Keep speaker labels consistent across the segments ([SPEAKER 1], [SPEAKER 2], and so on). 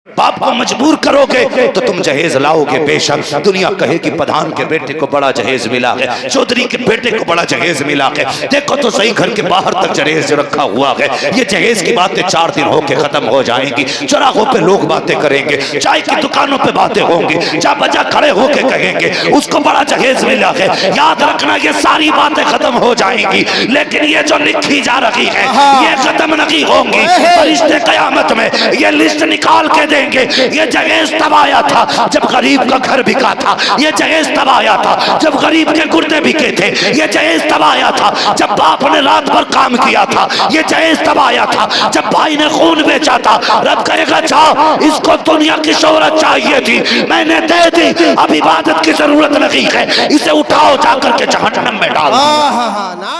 [SPEAKER 1] बाप को मजबूर करोगे तो तुम जहेज लाओगे। बेशक दुनिया कहे कि प्रधान के बेटे को बड़ा जहेज मिला है, चौधरी के बेटे को बड़ा जहेज मिला है, देखो तो सही घर के बाहर तक जहेज रखा हुआ है। ये जहेज की बातें 4 दिन होके खत्म हो जाएंगी। चौराहों पे लोग बातें करेंगे, चाय की दुकानों पे बातें होंगी, जा बजा खड़े होके कहेंगे उसको बड़ा जहेज मिला है। याद रखना ये सारी बातें खत्म हो जाएंगी, लेकिन ये जो लिखी जा रही है ये खत्म नहीं होंगी। फरिश्ते कयामत में ये लिस्ट निकाल के देंगे। ये जहेज तब आया था जब गरीब का घर बिका था, ये जहेज तब आया था जब गरीब के गुर्दे बिके थे, ये जहेज तब आया था जब बाप ने रात भर काम किया था, ये जहेज तब आया था जब भाई ने खून बेचा था। रब कहेगा जाओ, इसको दुनिया की शोहरत चाहिए थी, मैंने दे दी, अब इबादत की जरूरत नहीं है, इसे उठाओ जाकर के जहन्नम में डाल दो।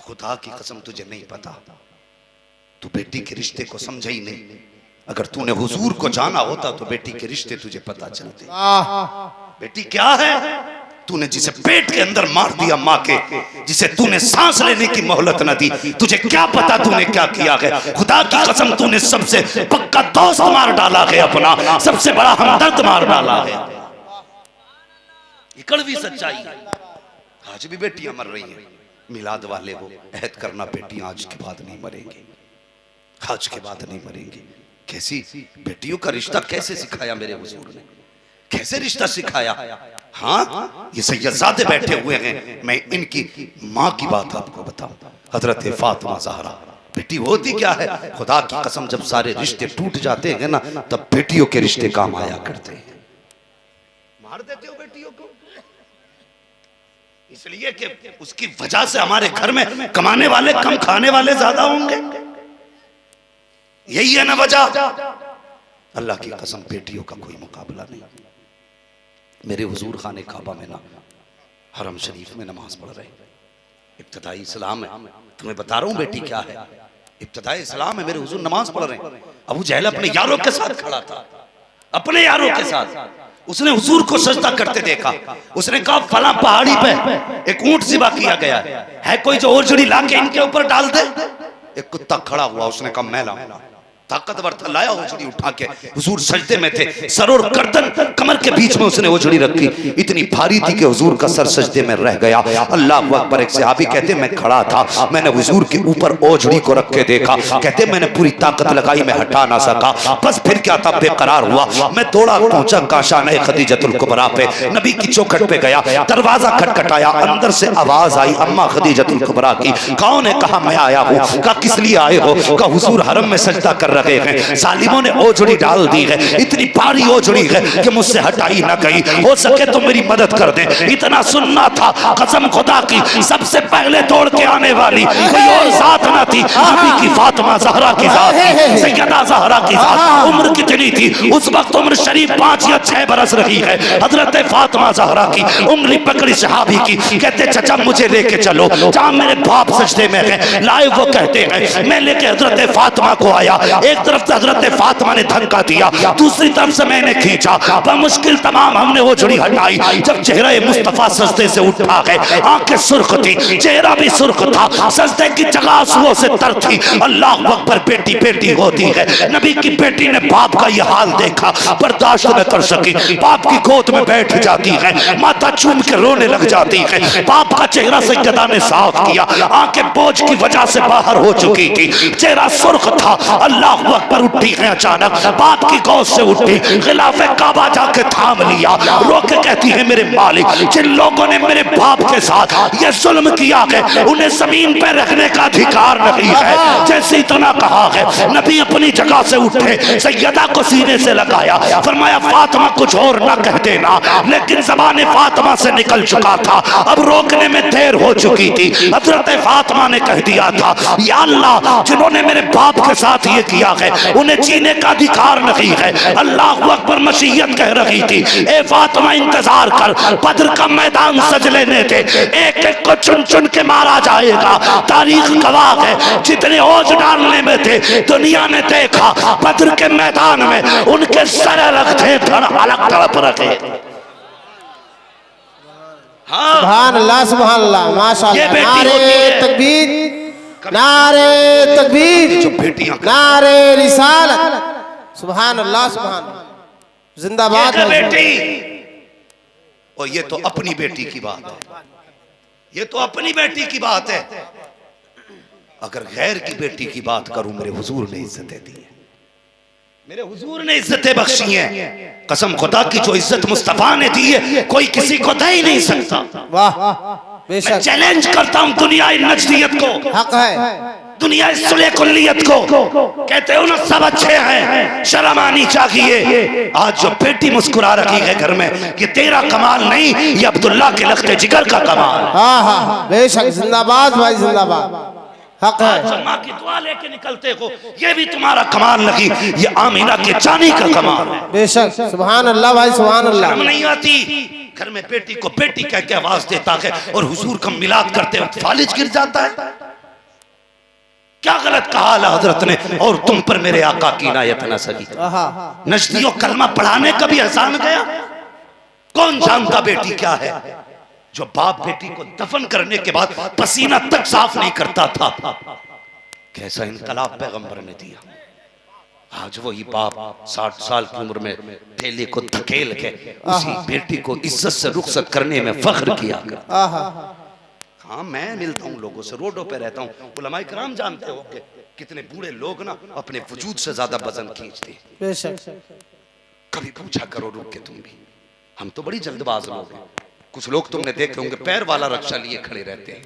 [SPEAKER 1] खुदा की कसम तुझे नहीं पता, तू बेटी के रिश्ते को समझा ही नहीं। अगर तूने हुजूर को जाना होता तो बेटी के रिश्ते तुझे पता चलते। बेटी क्या है? तूने जिसे पेट के अंदर मार दिया माँ के, जिसे तूने सांस लेने की मोहलत न दी, तुझे क्या पता तूने क्या किया है? खुदा की कसम तूने सबसे पक्का दोस्त मार डाला है, अपना सबसे बड़ा हमदर्द मार डाला है। ये कड़वी सच्चाई। आज भी बेटियां मर रही हैं। मिलाद वाले हो, अहद करना बेटियां आज के बाद नहीं मरेंगी, आज के बाद नहीं मरेंगी। कैसी बेटियों का रिश्ता कैसे सिखाया मेरे हुजूर ने, कैसे रिश्ता सिखाया। हाँ, ये सैयदजादे बैठे हुए हैं, मैं इनकी माँ की बात आपको बताऊं। हजरत फातिमा ज़हरा बेटी होती क्या है? खुदा की कसम जब सारे रिश्ते टूट जाते हैं ना, तब बेटियों के रिश्ते काम आया करते हैं। मार देते हो बेटियों को इसलिए कि उसकी वजह से हमारे घर में कमाने वाले कम, खाने वाले ज्यादा होंगे। यही है ना वजह। अल्लाह की कसम बेटियों का कोई मुकाबला नहीं। मेरे हुजूर खाने काबा में ना हरम शरीफ में नमाज पढ़ रहे, इब्तिदाई इस्लाम है। तुम्हें बता रहा हूँ बेटी क्या है, इब्तिदाई इस्लाम है। मेरे हुजूर नमाज पढ़ रहे हैं। अबू जहल अपने यारों के साथ खड़ा था, अपने यारों के साथ। उसने हुजूर को सजदा करते देखा। उसने कहा फला पहाड़ी पे एक ऊंट ज़िबा किया गया है कोई जो ओझड़ी लाके इनके ऊपर डाल दे। एक कुत्ता खड़ा हुआ, उसने कहा मैं लाऊं। ताकतवर था, लाया ओझड़ी उठा के। हुजूर सजदे में थे, सर और गर्दन कमर के बीच में उसने ओझड़ी रखी। इतनी भारी थी कि हुजूर का सर सजदे में रह गया। अल्लाह अकबर। एक सहाबी कहते मैं खड़ा था, मैंने हुजूर के ऊपर ओझड़ी को रख के देखा। कहते मैंने पूरी ताकत लगाई, मैं हटा ना सका। बस फिर क्या था, बेकरार हुआ। मैं दौड़ा पहुंचा काशाने खदीजतुल कुबरा पे, नबी की चौखट पे गया। दरवाजा खटखटाया, अंदर से आवाज आई अम्मा खदीजतुल कुबरा की। कौन है? कहा मैं आया हूँ। कहा किस लिए आए हो? कहा हुजूर हरम में सजदा कर रहे हैं, जालिमों ने ओझड़ी डाल दी है, इतनी भारी ओझड़ी है कि मुझसे हटाई ना गई। हो सके तो मेरी मदद कर दे। इतना सुनना था, कसम खुदा की सबसे पहले तोड़ के आने वाली कोई और जात ना थी, नबी की फातिमा ज़हरा की जात थी, सैयदा ज़हरा की जात। उम्र कितनी थी उस वक्त? उम्र शरीफ 5 या 6 बरस रही है। हजरत फातिमा ज़हरा की उंगली पकड़ी सहाबी की, कहते चचा मुझे लेके चलो जहां मेरे बाप सजदे में है। लाए वो कहते हैं मैं लेके हजरत फातिमा को आया। एक तरफ से हजरत फातिमा ने धक्का दिया, दूसरी तरफ से मैंने खींचा। मुश्किल तमाम हमने वो झुड़ी हटाई। जब चेहरा मुस्तफा सजदे से उठा है, आंखें सुर्ख थी, चेहरा भी सुर्ख था, सजदे की जगह आंसुओं से तर थी। अल्लाह अकबर। बेटी बेटी होती है। नबी की बेटी ने बाप का यह हाल देखा, बर्दाश्त न कर सकी, बाप की गोद में बैठ जाती है, माथा चूम के रोने लग जाती है। बाप का चेहरा सैयदा ने साफ किया, आंखें बोझ की वजह से बाहर हो चुकी थी, चेहरा सुर्ख था। अल्लाह अकबर। उठी है अचानक, बाप की गोद से उठी, खिलाफे काबा जाके थाम लिया, रो के कहती है मेरे मालिक, जिन लोगों ने मेरे बाप के साथ ये जुल्म किया है उन्हें जमीन पर रखने का अधिकार नहीं है। जैसे इतना कहा है, नबी अपनी जगह से उठे, सैयदा को सीने से लगाया, फरमाया फातिमा कुछ और ना कह देना। लेकिन ज़बान फातिमा से निकल चुका था, अब रोकने में देर हो चुकी थी। हजरत फातिमा ने कह दिया था या अल्लाह, जिन्होंने मेरे बाप के साथ ये किया है उन्हें जीने का अधिकार नहीं है। अल्लाह अकबर। मसीयत कह रही थी ए फातिमा इंतजार कर, बद्र का मैदान सज लेने थे, एक एक को चुन चुन के मारा जाएगा। तारीख गवाह है, जितने ओझ डालने में थे दुनिया ने देखा, बद्र के मैदान में उनके सर अलग थे, धड़ अलग तड़प रखे।
[SPEAKER 2] सुभान अल्लाह, सुभान अल्लाह, माशाअल्लाह। नारे तकबीर, नारे तकबीर, नारे रिसालत, सुभान अल्लाह सुभान अल्लाह। जिंदाबाद
[SPEAKER 1] ये
[SPEAKER 2] भाई।
[SPEAKER 1] बेटी, और ये तो अपनी बेटी की बात है, ये तो अपनी बेटी की बात है। अगर गैर की बेटी की बात करूं, मेरे हुजूर ने इज्जतें दी है, मेरे हुजूर ने इज्जतें बख्शी हैं। कसम खुदा की, जो इज्जत मुस्तफा ने दी है कोई किसी को दे ही नहीं सकता।
[SPEAKER 2] वाह
[SPEAKER 1] मैं
[SPEAKER 2] बेशक
[SPEAKER 1] चैलेंज करता हूं दुनिया नजदियत को,
[SPEAKER 2] हक है।
[SPEAKER 1] दुनिया सुले कुल्लियत को। कहते हो ना सब अच्छे हैं, शर्म आनी चाहिए। आज जो बेटी मुस्कुरा रही है घर में, ये तेरा कमाल नहीं, ये अब्दुल्ला के लख्ते जिगर का कमाल।
[SPEAKER 2] हाँ हाँ बेशक जिंदाबाद भाई जिंदाबाद। हक
[SPEAKER 1] आज
[SPEAKER 2] है।
[SPEAKER 1] जो माँ की दुआ लेके निकलते हो, ये भी तुम्हारा कमाल नहीं, ये आमीना के जानी का कमाल है।
[SPEAKER 2] बेशक सुभान अल्लाह भाई सुभान अल्लाह।
[SPEAKER 1] शर्म नहीं आती? घर में बेटी को बेटी कह के आवाज देता है और हुजूर का मिलाद करते वक्त फालिज गिर जाता है। क्या गलत कहा आला हजरत ने, और तुम पर मेरे आका की इनायत न सकी। नजदियों कलमा पढ़ाने का भी एहसान गया। कौन जानता बेटी क्या है? जो बाप बेटी को दफन करने के बाद पसीना तक साफ नहीं करता था। कैसा इनकलाब पैगंबर ने दिया। आज वही बाप 60 साल की उम्र में ठेले को धकेल के उसी बेटी को इज्जत से रुखसत करने में फख्र किया। हाँ, मैं मिलता हूँ लोगों से, रोडों पे रहता हूँ। उलमाए किराम जानते होंगे कितने बूढ़े लोग ना अपने वजूद से ज्यादा वजन खींचते हैं। कभी पूछा करो रुक के तुम भी, हम तो बड़ी जल्दबाज लोग हैं। कुछ लोग तुमने देखे होंगे पैर वाला रक्षा लिए खड़े रहते हैं,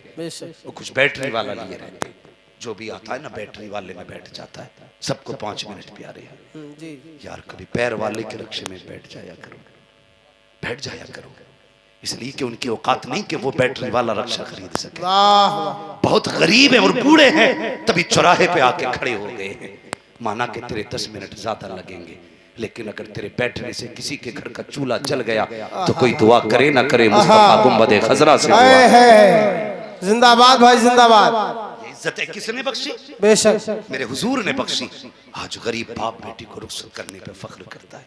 [SPEAKER 1] वो कुछ बैटरी वाला लिए रहते हैं। जो भी आता है ना बैटरी वाले में बैठ जाता है। सबको 5 मिनट प्यारे हैं यार, कभी पैर वाले के रक्षे में बैठ जाया करो, बैठ जाया करो। इसलिए कि उनकी औकात नहीं कि वो बैटरी वाला रक्षा खरीद सके। बहुत गरीब है और बूढ़े हैं, तभी चौराहे पे आके खड़े हो गए हैं। माना कि तेरे 10 मिनट ज्यादा लगेंगे, लेकिन अगर तेरे बैठने से किसी के घर का चूल्हा जल गया तो कोई दुआ करे ना करे, मुस्तफा गुंबदे खजरा से दुआ।
[SPEAKER 2] जिंदाबाद भाई जिंदाबाद।
[SPEAKER 1] इज्जतें किसने बख्शी?
[SPEAKER 2] बेशक
[SPEAKER 1] मेरे हुजूर ने बख्शी। आज गरीब बाप बेटी को रुखसत करने पे फख्र करता है।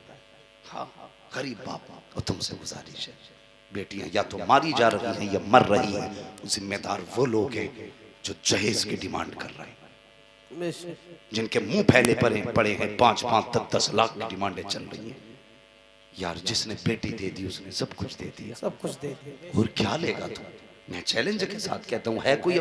[SPEAKER 1] हाँ, गरीब बाप। और तुमसे गुजारिश है, बेटियां या तो मारी जा रही हैं या मर रही हैं, जिम्मेदार वो लोग हैं जो जहेज की डिमांड कर रहे हैं, जिनके मुंह फैले पड़े हैं। 5-5, 10-10 लाख की डिमांडें चल रही हैं। यार जिसने बेटी दे दी उसने सब कुछ दे दिया,
[SPEAKER 2] सब कुछ दे दिया,
[SPEAKER 1] और क्या लेगा तू? मैं चैलेंज के साथ कहता हूँ, है कोई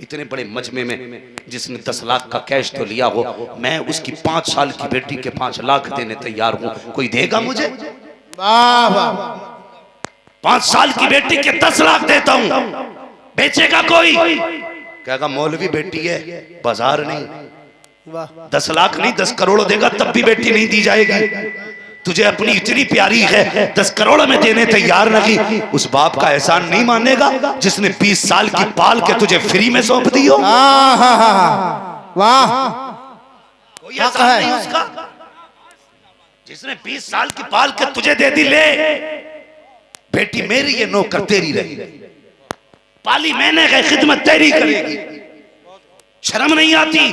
[SPEAKER 1] इतने बड़े मजमे में जिसने 10 लाख का कैश तो लिया हो? मैं उसकी 5 साल की बेटी के 5 लाख देने तैयार हूँ, कोई देगा मुझे?
[SPEAKER 2] वाह वाह।
[SPEAKER 1] 5 साल की बेटी के 10 लाख देता हूँ, बेचेगा कोई? कहेगा मौलवी बेटी है, बाजार नहीं। 10 लाख नहीं 10 करोड़ देगा तब भी बेटी नहीं दी जाएगी। तुझे अपनी इतनी प्यारी है, 10 करोड़ में देने तैयार नहीं। उस बाप का एहसान नहीं मानेगा जिसने 20 साल की पाल के तुझे फ्री में सौंप दी हो?
[SPEAKER 2] वाह,
[SPEAKER 1] कोई एहसान नहीं उसका। जिसने 20 साल की पाल के तुझे दे दी, ले बेटी मेरी ये नौकर तेरी रहेगी, पाली मैंने गई, खिदमत तेरी करेगी। शर्म नहीं आती?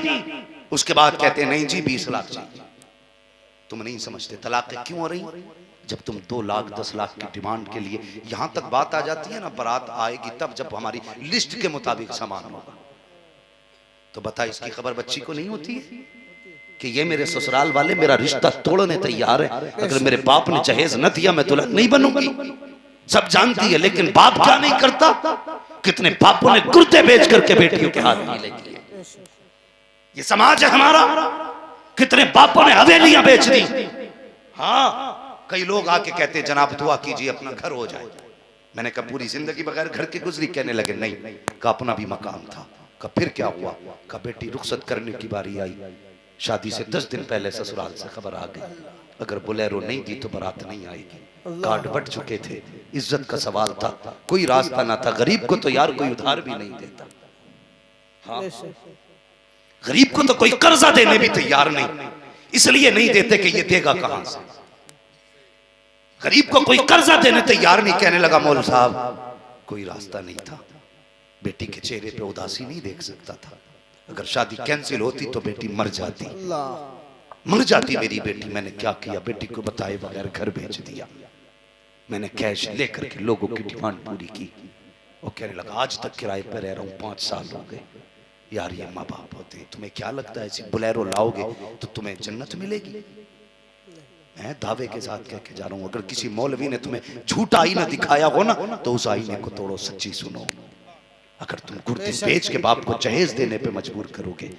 [SPEAKER 1] उसके बाद कहते नहीं जी 20 लाख चाहिए। तुम नहीं समझते तलाक़ें क्यों हो रही? जब तुम 2 लाख 10 लाख की डिमांड के लिए यहां तक बात आ जाती है ना, बारात आएगी तब जब हमारी लिस्ट के मुताबिक सामान होगा। तो बता, इसकी खबर बच्ची को नहीं होती कि ये मेरे ससुराल वाले मेरा रिश्ता तोड़ने तैयार है, अगर मेरे बाप ने जहेज न दिया मैं दुल्हन नहीं बनूंगी। सब जानती है, लेकिन बाप क्या नहीं करता? कितने बापों ने कुर्ते बेच करके बेटियों के हाथ में लेके। ये समाज है हमारा। कितने बापों ने हवेलियां बेच दी। हाँ, कई लोग आके कहते जनाब दुआ कीजिए अपना घर हो जाए। मैंने कहा पूरी जिंदगी बगैर घर की गुजरी? कहने लगे नहीं, का अपना भी मकाम था। का फिर क्या हुआ? का बेटी रुखसत करने की बारी आई, शादी से 10 दिन पहले ससुराल से खबर आ गई, अगर बोलेरो नहीं दी तो बारात नहीं आएगी। कार्ड बट चुके थे, इज्जत का सवाल था, कोई रास्ता ना था। गरीब को तो यार कोई उधार भी नहीं देता। हाँ, गरीब को तो कोई कर्जा देने भी तैयार नहीं, इसलिए नहीं देते कि ये देगा कहां से। गरीब को कोई कर्जा देने तैयार नहीं। कहने लगा मौलवी साहब कोई रास्ता नहीं था, बेटी के चेहरे पे उदासी नहीं देख सकता था। अगर शादी कैंसिल होती तो बेटी मर जाती, मर जाती मेरी बेटी। मैंने क्या किया? बेटी को बताए बगैर घर भेज दिया। मैंने कैश लेकर के लोगों की डिमांड पूरी की। वो कहने लगा आज तक किराए पर रह रहा हूँ, 5 साल हो गए। यार ये माँ बाप होते, तुम्हें क्या लगता है ऐसी बोलेरो लाओगे तो तुम्हें जन्नत मिलेगी? मैं दावे के साथ कह के जा रहा हूं, अगर किसी मौलवी ने तुम्हें झूठा आईना दिखाया हो ना तो उस आईने को तोड़ो, सच्ची सुनो। अगर तुम गुर्दे बेच के बाप को जहेज देने पे मजबूर करोगे,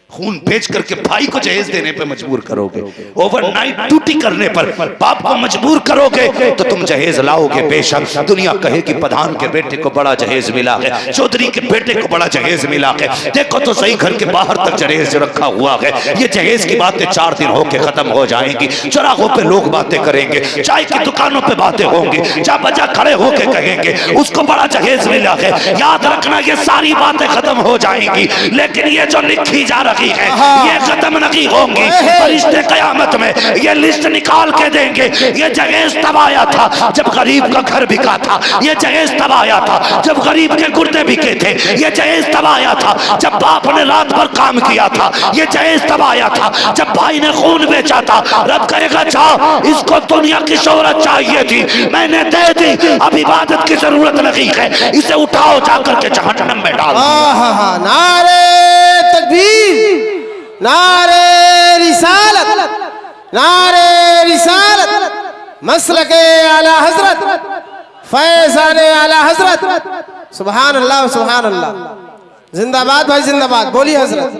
[SPEAKER 1] खून बेच करके भाई को जहेज देने पे मजबूर करोगे, ओवरनाइट ड्यूटी करने पर बाप को मजबूर करोगे तो तुम जहेज लाओगे। बेशक दुनिया कहे कि प्रधान के बेटे को बड़ा जहेज मिला है, चौधरी के बेटे को बड़ा जहेज मिला है, देखो तो सही घर के बाहर तक जहेज रखा हुआ है। ये जहेज की बातें 4 दिन होके खत्म हो जाएंगी। चौराहों पे लोग बातें करेंगे, चाय की दुकानों पे बातें होंगी, जा बजा खड़े होके कहेंगे उसको बड़ा जहेज मिला है। याद रखना ये सारी बातें खत्म हो जाएंगी, लेकिन ये जो लिखी जा रही है ये खत्म नहीं होंगी। फरिश्ते कयामत में ये लिस्ट निकाल के देंगे। ये जहेज तब आया था जब गरीब का घर बिका था, ये जहेज तब आया था जब गरीब के गुर्दे बिके थे, ये जहेज तब आया था जब बाप ने रात भर काम किया था, ये जहेज तब आया था जब भाई ने खून बेचा था। रब कहेगा चाह इसको दुनिया की शोहरत चाहिए थी, मैंने दे दी, अब इबादत की जरूरत नहीं है, इसे उठाओ जाकर के जहन्नम में डाल।
[SPEAKER 2] नारे तकबीर, नारे रिसालत, नारे रिसालत, मसलके आला हजरत, फैज़ाने आला हजरत। सुभान अल्लाह, सुभान अल्लाह। जिंदाबाद भाई, जिंदाबाद। बोलिए हजरत,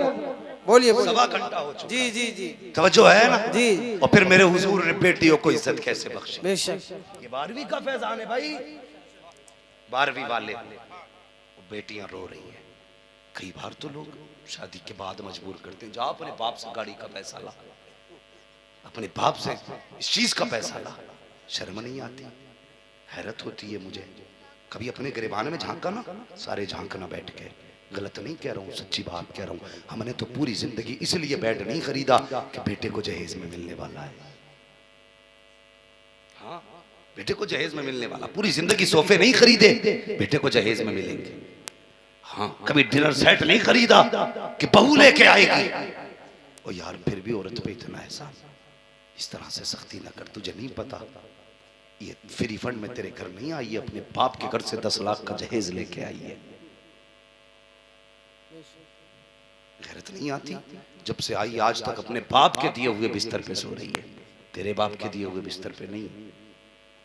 [SPEAKER 2] बोलिए।
[SPEAKER 1] सवा घंटा हो चुका।
[SPEAKER 2] जी जी जी,
[SPEAKER 1] तवज्जो है ना
[SPEAKER 2] जी।
[SPEAKER 1] और फिर मेरे हुजूर ने बेटियों को इज्जत कैसे बख्शी।
[SPEAKER 2] बेशक
[SPEAKER 1] ये 12वीं का फैजान है भाई, 12वीं वाले बेटियां रो रही हैं। कई बार तो लोग शादी के बाद मजबूर करते हैं, जाओ अपने बाप से गाड़ी का पैसा ला, अपने बाप से इस चीज का पैसा ला। शर्म नहीं आती? हैरत होती है मुझे। कभी अपने गिरबान में झांका ना, सारे झांकना बैठ के। गलत नहीं कह रहा हूँ, सच्ची बात कह रहा हूँ। हमने तो पूरी जिंदगी इसलिए बेड नहीं खरीदा कि बेटे को जहेज में मिलने वाला है। हाँ, बेटे को जहेज में मिलने वाला। पूरी जिंदगी सोफे नहीं खरीदे, बेटे को जहेज में मिलेंगे। हाँ, कभी डिनर सेट नहीं खरीदा कि बहू लेके आएगी। ओ यार, फिर भी औरत पे इतना एहसान, इस तरह से सख्ती ना कर। तुझे नहीं पता ये फ्री फंड में तेरे घर नहीं आई है, अपने बाप के घर से 10 लाख का जहेज लेके आई है। गैरत नहीं आती? जब से आई आज तक अपने बाप के दिए हुए बिस्तर पे सो रही है, तेरे बाप के दिए हुए बिस्तर पे नहीं।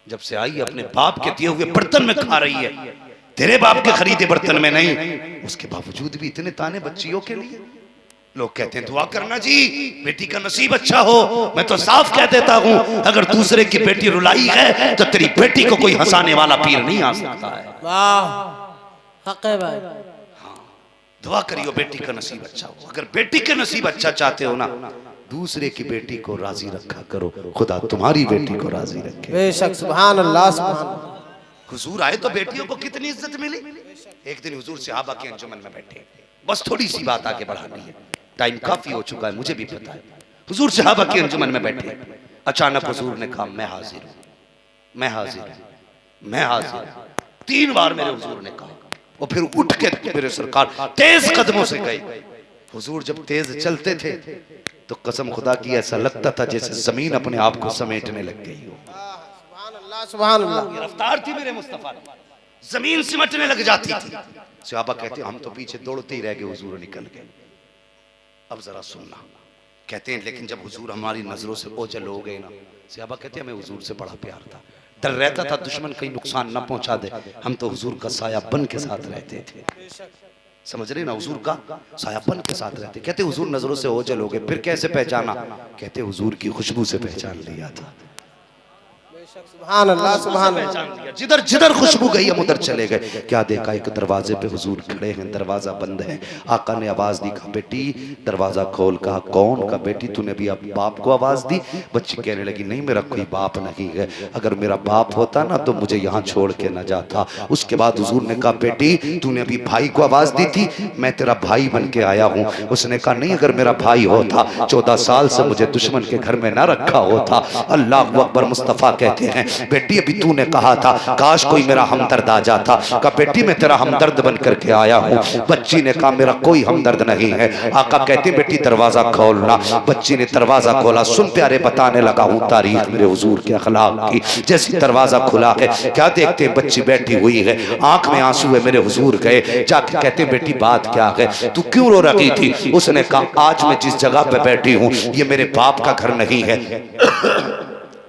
[SPEAKER 1] जब से आई अपने बाप के दिए हुए बर्तन में खा रही है, तेरे बाप के खरीदे बर्तन में नहीं। उसके बावजूद भी इतने ताने बच्चियों के लिए। लोग कहते हैं दुआ करना जी, बेटी का नसीब अच्छा हो। मैं तो साफ कह देता हूं, अगर दूसरे की बेटी रुलाई है तो तेरी बेटी को कोई हंसाने वाला पीर नहीं आ सकता है।
[SPEAKER 2] वाह, हक है भाई।
[SPEAKER 1] दुआ करियो बेटी का नसीब अच्छा हो। अगर बेटी का नसीब अच्छा चाहते हो ना, दूसरे की बेटी को राजी रखा करो, खुदा तुम्हारी बेटी को राजी रखे।
[SPEAKER 2] बेशक, सुभान अल्लाह, सुभान।
[SPEAKER 1] हुजूर आए तो बेटियों को कितनी इज्जत मिली। एक दिन हुजूर सहाबा के अंजुमन में बैठे, बस थोड़ी सी बात आगे बढ़ानी है, टाइम काफी हो चुका है, मुझे भी पता है। हुजूर सहाबा के अंजुमन में बैठे, अचानक हुजूर ने कहा मैं हाजिर हूं, मैं हाजिर हूं, मैं हाजिर हूं। 3 बार मेरे हुजूर ने कहा और फिर उठ के मेरे सरकार तेज कदमों से गए। हुजूर जब तेज चलते थे तो कसम खुदा की ऐसा लगता था जैसे जमीन अपने आप को समेटने लग गई हो।
[SPEAKER 2] सुभान अल्लाह।
[SPEAKER 1] ये रफ्तार थी मेरे मुस्तफा, जमीन सिमटने लग जाती थी। सहाबा कहते हम तो पीछे दौड़ते ही रह गए, हुजूर निकल गए। अब जरा सुनना, कहते हैं लेकिन जब हुजूर हमारी नजरों से ओझल हो गए ना, सहाबा कहते हैं हमें हुजूर से बड़ा प्यार था, डर रहता था दुश्मन कहीं नुकसान ना पहुंचा दे, हम तो हुजूर का साया बन के साथ रहते थे। समझ रहे ना, हुजूर का साया बन के साथ रहते। कहते हुजूर नजरों से ओझल हो गए, फिर कैसे पहचाना? कहते हुजूर की खुशबू से पहचान लिया था।
[SPEAKER 2] सुभान अल्लाह, सुभान अल्लाह।
[SPEAKER 1] जिधर जिधर खुशबू गई हम उधर चले गए। क्या देखा, एक दरवाजे पे हुजूर खड़े हैं, दरवाजा बंद है। आका ने आवाज दी, कहा बेटी दरवाजा खोल। कहा कौन? कहा बेटी तूने भी अब बाप को आवाज दी? बच्ची कहने लगी नहीं मेरा कोई बाप नहीं है, अगर मेरा बाप होता ना तो मुझे यहाँ छोड़ के न जाता। उसके बाद हुजूर ने कहा बेटी तूने अभी भाई को आवाज दी थी, मैं तेरा भाई बन के आया हूँ। उसने कहा नहीं, अगर मेरा भाई होता 14 साल से मुझे दुश्मन के घर में ना रखा होता। अल्लाह अकबर। मुस्तफा कहते हैं बेटी अभी तूने कहा था काश कोई मेरा हमदर्द आ जाता। कहा बेटी मैं तेरा हमदर्द बन करके आया हूँ। बच्ची ने कहा मेरा कोई हमदर्द नहीं है। आका कहते बेटी दरवाजा खोलना। बच्ची ने दरवाजा खोला। सुन प्यारे, बताने लगा हूँ तारीख मेरे हुजूर के अखलाक की। जैसे दरवाजा खुला है, क्या देखते हैं बच्ची बैठी हुई है, आंख में आंसू है। मेरे हुजूर गए, जाके कहते बेटी बात क्या है, तू क्यों रो रही थी? उसने कहा आज मैं जिस जगह पे बैठी हूँ ये मेरे बाप का घर नहीं है,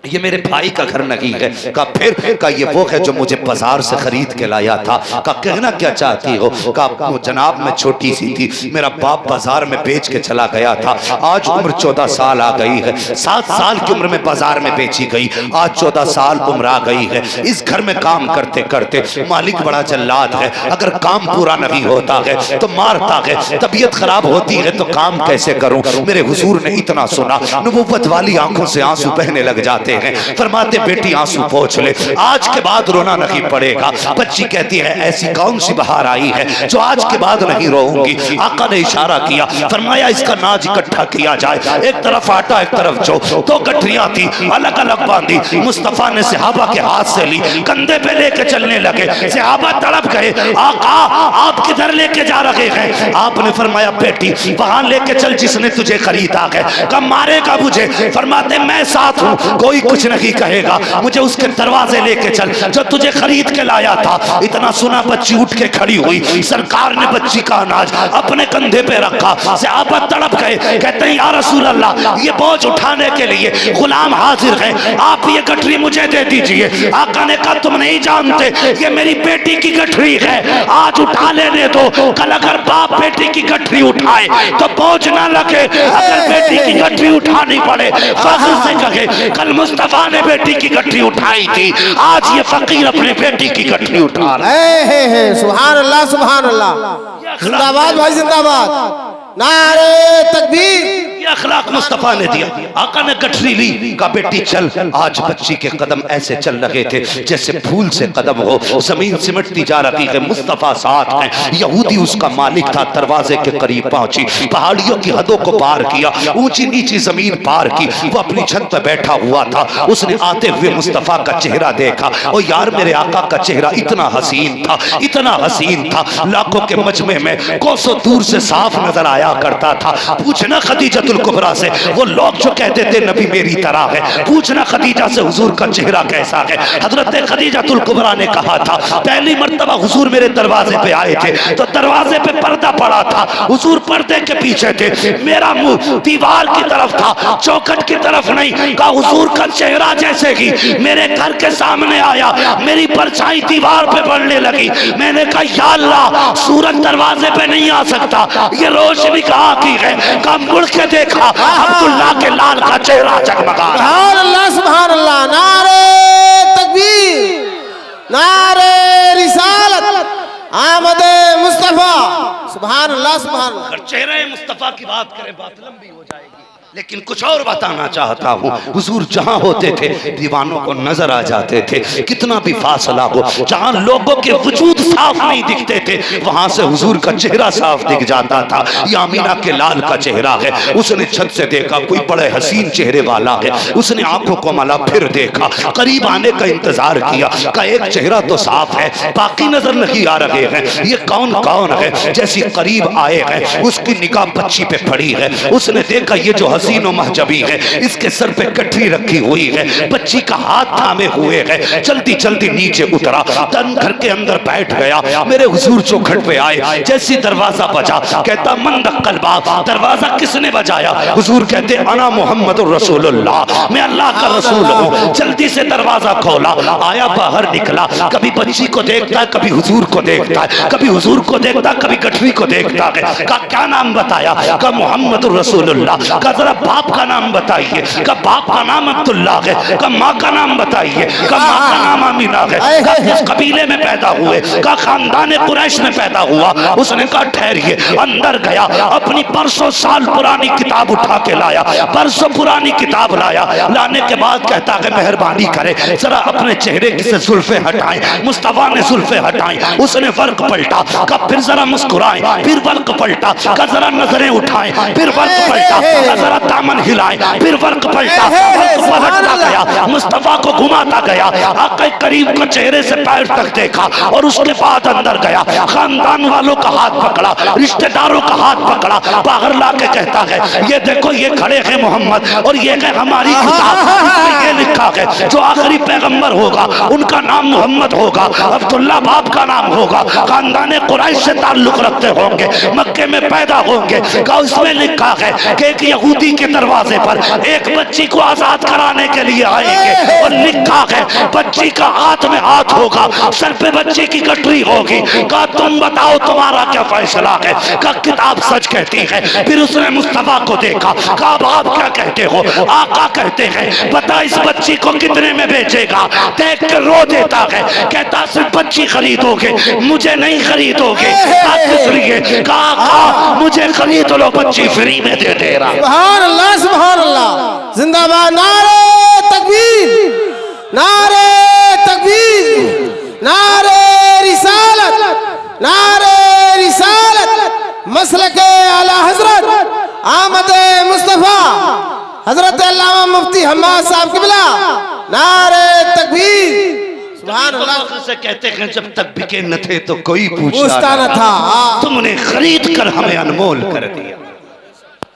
[SPEAKER 1] ये मेरे भाई का घर नहीं है। कहा फिर? कहा ये वो है जो मुझे बाजार से खरीद के लाया था। कहा कहना क्या चाहती हो? कहा जनाब मैं छोटी सी थी, मेरा बाप बाजार में बेच के चला गया था, आज उम्र 14 साल आ गई है, 7 साल की उम्र में बाजार में बेची गई, आज 14 साल उम्र आ गई है। इस घर में काम करते करते मालिक बड़ा जल्लाद है, अगर काम पूरा नहीं होता है तो मारता है, तबीयत खराब होती है तो काम कैसे करूं? मेरे हुजूर ने इतना सुना, नबूवत वाली आंखों से आंसू बहने लग जाते हैं। फरमाते बेटी आंसू पोंछ ले, आज के बाद रोना नहीं पड़ेगा। बच्ची कहती है ऐसी कौन सी बहार आई है जो आज के बाद नहीं रोऊंगी? आका ने इशारा किया, फरमाया इसका नाज इकट्ठा किया जाए, एक तरफ आटा एक तरफ जौ, 2 गठरियां थी अलग अलग बांधी, मुस्तफा ने सहाबा के हाथ से ली, कंधे पे लेके चलने लगे। सहाबा तड़प गए, आका आप किधर लेके जा रहे हैं? आपने फरमाया बेटी वहां लेके चल जिसने तुझे खरीदा है। कब मारेगा मुझे? फरमाते मैं साथ हूं, कोई कुछ नहीं कहेगा, मुझे उसके दरवाजे लेके चल जो तुझे खरीद के लाया था। इतना सुना बच्ची उठ के खड़ी हुई, सरकार ने बच्ची का अनाज अपने कंधे पे रखा। सहाबा तड़प गए, कहते हैं या रसूल अल्लाह ये बोझ उठाने के लिए गुलाम हाजिर है, आप ये गठरी मुझे दे दीजिए। आका ने कहा तुम नहीं जानते ये मेरी बेटी की गठरी है, आज उठा लेने दो, कल अगर बाप बेटी की गठरी उठाए तो बोझ ना लगे, अगर बेटी की गठरी उठानी पड़े फख्र से कहे कल मुस्तफा ने बेटी की गठरी उठाई थी, आज ये फकीर अपनी बेटी की गठरी उठा रहा है।
[SPEAKER 2] सुभान अल्लाह सुभान अल्लाह, जिंदाबाद भाई जिंदाबाद, नारे तकबीर।
[SPEAKER 1] ये अखलाक मुस्तफा ने दिया। आका ने गठरी ली, कहा बेटी चल। आज बच्ची के कदम ऐसे चल रहे थे जैसे फूल से कदम हो, जमीन सिमटती जा रही है, मुस्तफा साथ है। यहूदी उसका मालिक था, दरवाजे के करीब पहुंची, पहाड़ियों की हदों को पार किया, ऊंची नीची जमीन पार की, वो अपनी छत पर बैठा हुआ था। उसने आते हुए मुस्तफा का चेहरा देखा, और यार मेरे आका का चेहरा इतना हसीन था, इतना हसीन था, लाखों के मजमे में कोसों दूर से साफ नजर आया करता था। पूछना खदीजतुल कुबरा से, वो लोग जो कहते थे नबी मेरी तरह है, पूछना खदीजा से हुजूर का चेहरा कैसा है। हजरत खदीजतुल कुबरा ने कहा था पहली मर्तबा हुजूर मेरे दरवाजे पे आए थे तो दरवाजे पे पर्दा पड़ा था, हुजूर पर्दे के पीछे थे, मेरा मुंह दीवार की तरफ था, चौखट की तरफ नहीं। कहा हुजूर का चेहरा जैसे ही मेरे घर के सामने आया, मेरी परछाई दीवार पे पड़ने लगी। मैंने कहा या अल्लाह सूरज दरवाजे पे नहीं आ सकता, ये रोशनी कहाँ की है? कहा मुड़ के देखा, अब्दुल्ला के लाल का चेहरा जगमगा।
[SPEAKER 2] सुभान अल्लाह सुभान अल्लाह, नारे तकबीर, नारे रिसालत, आमदे मुस्तफा, सुभान अल्लाह सुभान अल्लाह।
[SPEAKER 1] अगर चेहरे मुस्तफा की बात करें बात लंबी हो जाएगी, लेकिन कुछ और बताना चाहता हूँ। हुजूर जहाँ होते थे दीवानों को नजर आ जाते थे, कितना भी फासला हो, जहाँ लोगों के वजूद साफ नहीं दिखते थे वहां से हुजूर का चेहरा साफ दिख जाता था। ये आमीना के लाल का चेहरा है। उसने छत से देखा कोई बड़े हसीन चेहरे वाला है, उसने आंखों को मला, फिर देखा, करीब आने का इंतजार किया, का एक चेहरा तो साफ है बाकी नजर नहीं आ रहे हैं, ये कौन कौन है? जैसी करीब आए हैं उसकी निगाह बच्ची पे पड़ी है। उसने देखा ये जो हसीन और महजबी है, इसके सर पे गठरी रखी हुई है, बच्ची का हाथ थामे हुए है। जल्दी जल्दी नीचे उतरा, तन घर के अंदर बैठ गया। मेरे हुजूर चौखट पे आए, जैसी दरवाजा बजा, कहता मन दक्कल बाब, दरवाजा किसने बजाया? हुजूर कहते अना मोहम्मद रसूलुल्लाह, मैं अल्लाह का रसूल हूँ। जल्दी से दरवाजा खोला, आया बाहर निकला, कभी बच्ची को देखता है, कभी हुजूर को देखता है, कभी हुजूर को देखता, कभी गठरी को देखता है। का क्या नाम बताया? का मोहम्मद रसूलुल्लाह। का जरा बाप का नाम बताइए। का बाप का नाम अब्दुल्ला है। का माँ का नाम बताइए। का माँ का नाम अमीना है। का किस कबीले में पैदा हुए? का खानदान कुरैश में पैदा हुआ। उसने कहा ठहरिए, अंदर गया, अपनी परसों साल पुरानी किताब उठा के लाया, परसों पुरानी किताब लाया। लाने के बाद कहता है मेहरबानी करे जरा अपने चेहरे से जुल्फे हटाएं। मुस्तफा ने जुल्फे हटाई, उसने वर्क पलटा, का फिर जरा मुस्कुराए, फिर वर्क पलटा, का जरा नजरें उठाएं, फिर वर्क पलटा, का जरा दामन हिलाए, फिर वर्क पलटा, वर्क पलटता गया, मुस्तफा को घुमाता गया, आका करीब को चेहरे से पैर तक देखा और उसके बाद अंदर गया। खानदान वालों का हाथ पकड़ा, रिश्तेदारों का हाथ पकड़ा, बाहर ला के कहता है ये देखो ये खड़े हैं मोहम्मद और ये है हमारी किताब, ये लिखा है जो आखिरी पैगंबर होगा उनका नाम मोहम्मद होगा, अब्दुल्ला बाप का नाम होगा, खानदान कुरैश से ताल्लुक रखते होंगे, मक्के में पैदा होंगे। का उसमें लिखा है कि एक यहूदी के दरवाजे पर एक बच्ची को आजाद कराने के लिए आएंगे। जाएंगे और लिखा है बच्ची का हाथ में हाथ होगा, सर पे बच्ची की गठरी होगी। कहा तुम बताओ तुम्हारा क्या फैसला है? कहा किताब सच कहती है। फिर उसने मुस्तफा को देखा, कहा आप क्या कहते हो? आका कहते हैं बता इस बच्ची को कितने में बेचेगा? देख कर रो देता है, कहता सिर्फ बच्ची खरीदोगे, मुझे नहीं खरीदोगे। कहा किस लिए? कहा मुझे खरीद लो, बच्ची फ्री में दे रहा।
[SPEAKER 2] सुभान अल्लाह, सुभान अल्लाह, जिंदाबाद। नारे तकबीर, नारे तकबीर, नारे रिसालत, नारे रिसालत, मसलके आला हजरत आमद मुस्तफा हजरत अल्लामा मुफ्ती हम्माद साहब किबला, नारे तकबीर। सुभान अल्लाह।
[SPEAKER 1] से कहते हैं जब तक बिके न थे तो कोई
[SPEAKER 2] पूछता न था,
[SPEAKER 1] तुमने खरीद कर हमें अनमोल कर दिया।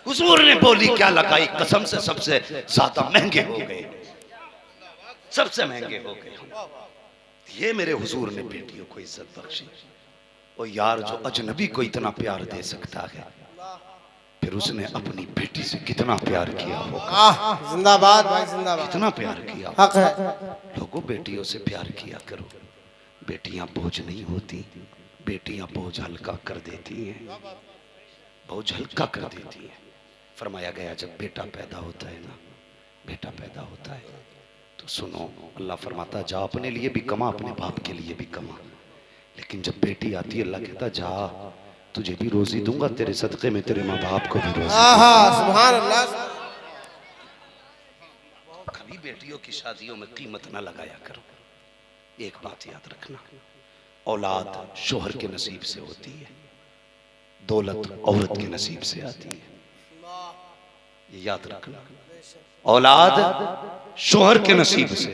[SPEAKER 1] हुजूर ने बोली क्या लगाई कसम से सबसे ज्यादा महंगे हो गए, सबसे महंगे हो गए। ये मेरे हुजूर ने बेटियों को इज्जत बख्शी। और यार जो अजनबी को इतना प्यार दे सकता है, फिर उसने अपनी बेटी से कितना प्यार किया होगा।
[SPEAKER 2] जिंदाबाद भाई, जिंदाबाद।
[SPEAKER 1] कितना प्यार किया
[SPEAKER 2] हक है।
[SPEAKER 1] लोगों, बेटियों से प्यार किया करो। बेटियां बोझ नहीं होती, बेटियां बोझ हल्का कर देती हैं, बोझ हल्का कर देती हैं। फरमाया गया जब बेटा पैदा होता है ना, बेटा पैदा होता है तो सुनो, अल्लाह फरमाता जा अपने लिए भी कमा, अपने बाप के लिए भी कमा। लेकिन जब बेटी आती है अल्लाह कहता जा तुझे भी रोजी दूंगा, तेरे सदक़े में तेरे माँ बाप को भी रोजी।
[SPEAKER 2] सुभान अल्लाह।
[SPEAKER 1] कभी बेटियों की शादियों में कीमत ना लगाया करो। एक बात याद रखना, औलाद शोहर के नसीब से होती है, दौलत औरत के नसीब से आती है। ये याद रखना, औलाद शोहर के नसीब से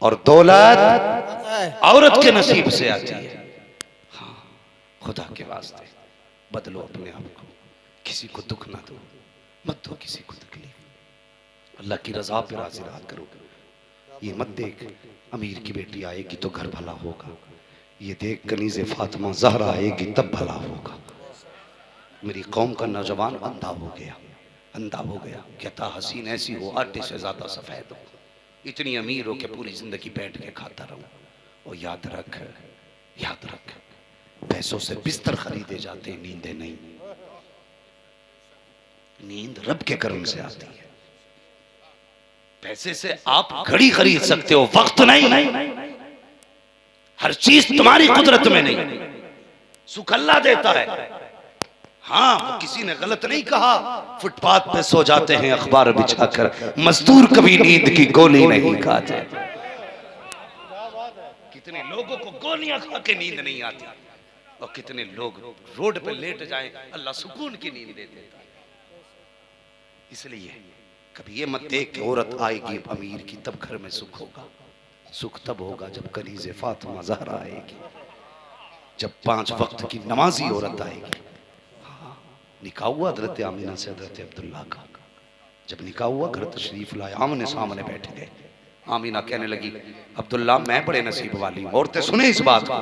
[SPEAKER 1] और दौलत औरत के नसीब से आती है। हाँ, खुदा के वास्ते बदलो अपने आप को, किसी को दुख ना दो, मत दो किसी को तकलीफ। अल्लाह की रजा पे राजी रहा करो। ये मत देख अमीर की बेटी आएगी तो घर भला होगा, ये देख कनीज़े फातिमा ज़हरा आएगी तब भला होगा। मेरी कौम का नौजवान अंधा हो गया, अंधा हो गया। कहता हसीन ऐसी हो आटे से ज्यादा सफेद हो, इतनी अमीर हो कि पूरी जिंदगी बैठ के खाता रहूं। और याद रख, याद रख, पैसों से बिस्तर खरीदे जाते हैं, नींदें नहीं। नींद रब के कर्म से आती है। पैसे से आप घड़ी खरीद सकते हो, वक्त नहीं। हर चीज तुम्हारी कुदरत में नहीं, सुख अल्लाह देता है। हाँ, किसी ने गलत नहीं कहा, फुटपाथ पे सो जाते हैं अखबार बिछाकर, मजदूर कभी नींद की गोली नहीं खाते। कितने लोगों को गोलियां खा के नींद नहीं आती, और कितने लोग रोड पे लेट जाएं अल्लाह सुकून की नींद दे देता है। इसलिए कभी ये मत देख कि औरत आएगी अमीर की तब घर में सुख होगा। सुख तब होगा जब कनीज़े फातिमा ज़हरा आएगी, जब 5 वक्त की नमाजी औरत आएगी। निकाह हुआ हजरत आमीना से हजरत अब्दुल्ला का, जब निकाह हुआ घर तशरीफ लाए, आमने सामने बैठ गए। आमीना कहने लगी अब्दुल्ला मैं बड़े नसीब वाली हूँ। औरतें सुने इस बात को,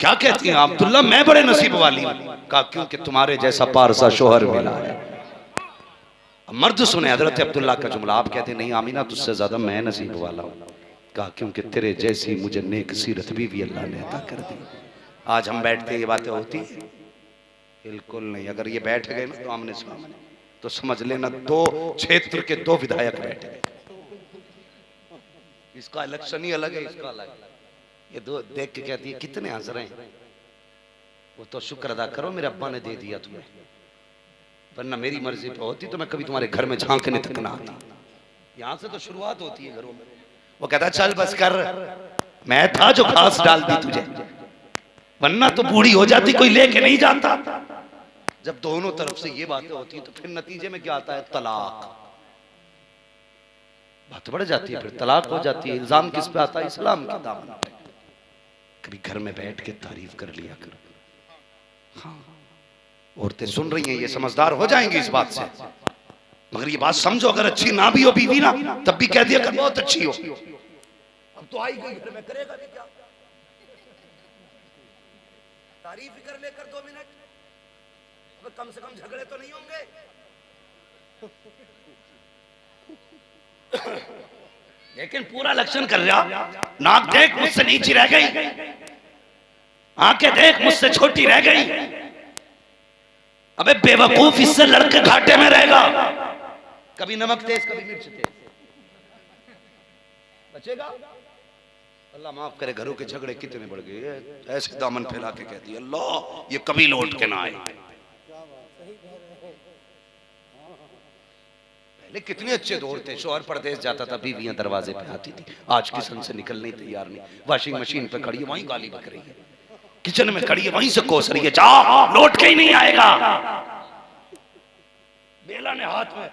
[SPEAKER 1] क्या कहती हैं अब्दुल्ला मैं बड़े नसीब वाली हूँ। कहा क्योंकि तुम्हारे जैसा पारसा शोहर मिला है। मर्द सुने हजरत अब्दुल्ला का जुमला, आप कहते नहीं आमीना तुझसे ज्यादा मैं नसीब वाला हूँ। कहा क्योंकि तेरे जैसी मुझे नेक सीरत भी अल्लाह ने अता कर दी। आज हम बैठते ये बातें होती है? बिल्कुल नहीं। अगर ये बैठ गए ना तो आमने सामने, तो समझ लेना 2 क्षेत्र के 2 विधायक बैठ गए। इसका इलेक्शन ही अलग है, इसका अलग। ये 2 देख के कहती है कितने हंस रहे हैं। वो तो शुक्र अदा करो मेरे अब्बा ने दे दिया तुम्हें, वरना मेरी मर्जी पे होती तो मैं कभी तुम्हारे घर में झांकने तक ना आता। यहाँ से तो शुरुआत होती है घरों में। वो कहता चल बस कर, मैं था जो घास डाल दी तुझे, वरना तो बूढ़ी हो जाती, कोई लेके नहीं जाता। जब दोनों तरफ से ये बातें होती हैं तो फिर नतीजे में क्या आता है? तलाक। बात बढ़ जाती है, फिर तलाक हो जाती है। इल्जाम किस पे आता है? इस्लाम के दामन पे। कभी घर में बैठ के तारीफ कर लिया कर। हाँ, औरतें सुन रही हैं, ये समझदार हो जाएंगी इस बात से। मगर ये बात समझो, अगर अच्छी ना भी हो बीवी ना, तब भी कह दिया कर बहुत अच्छी हो। अब तो आई गई घर में, करेगा भी क्या? तारीफ ही कर लेकर 2 मिनट, अब कम से कम झगड़े तो नहीं होंगे। लेकिन पूरा लक्षण कर रहा, नाक देख मुझसे नीची रह गई, आंखें देख मुझसे छोटी रह गई। अबे बेवकूफ, इससे लड़के घाटे में रहेगा। कभी नमक तेज कभी मिर्च तेज, बचेगा? अल्लाह माफ करे, घरों के झगड़े कितने बढ़ गए। ऐसे दामन फैला के कहती है अल्लाह ये कभी लौट के ना आए। पहले कितने अच्छे दौर थे, शौहर परदेश जाता था, बीवियां दरवाजे पे आती थी। आज किचन से निकलने तैयार नहीं, वॉशिंग मशीन पे खड़ी है वहीं गाली बक रही है, किचन में खड़ी है वहीं से कोस रही है, जा लौट के ही नहीं आएगा। बेला ने हाथ में,